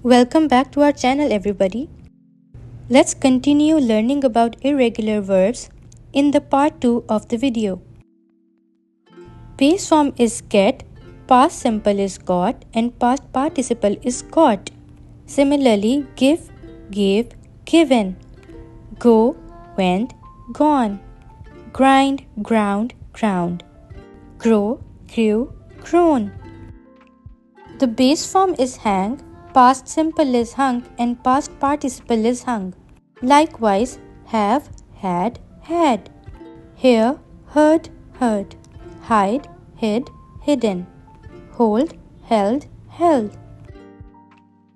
Welcome back to our channel, everybody. Let's continue learning about irregular verbs in the part 2 of the video. Base form is get, past simple is got, and past participle is got. Similarly, give, gave, given. Go, went, gone. Grind, ground, ground. Grow, grew, grown. The base form is hang, past simple is hung, and past participle is hung. Likewise, have, had, had. Hear, heard, heard. Hide, hid, hidden. Hold, held, held.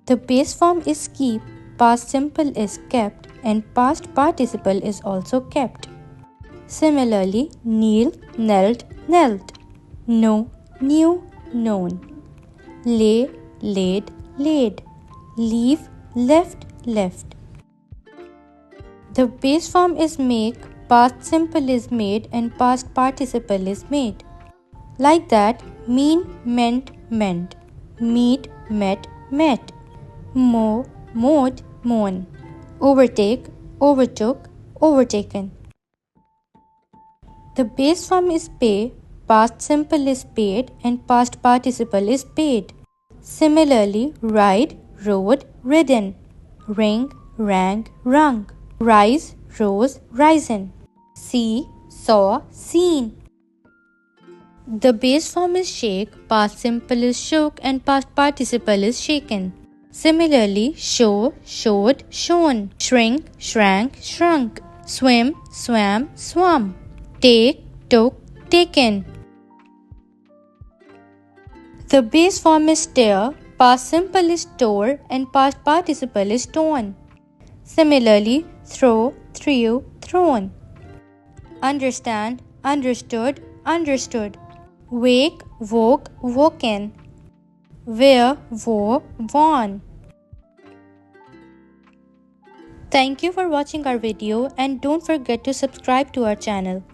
The base form is keep, past simple is kept, and past participle is also kept. Similarly, kneel, knelt, knelt. Know, knew, known. Lay, laid, laid. Leave, left, left. The base form is make, past simple is made, and past participle is made. Like that, mean, meant, meant. Meet, met, met. Mow, mowed, mown. Overtake, overtook, overtaken. The base form is pay, past simple is paid, and past participle is paid. Similarly, ride, rode, ridden. Ring, rang, rung. Rise, rose, risen. See, saw, seen. The base form is shake, past simple is shook, and past participle is shaken. Similarly, show, showed, shown. Shrink, shrank, shrunk. Swim, swam, swum. Take, took, taken. The base form is tear, past simple is tore, and past participle is torn. Similarly, throw, threw, thrown. Understand, understood, understood. Wake, woke, woken. Wear, wore, worn. Thank you for watching our video, and don't forget to subscribe to our channel.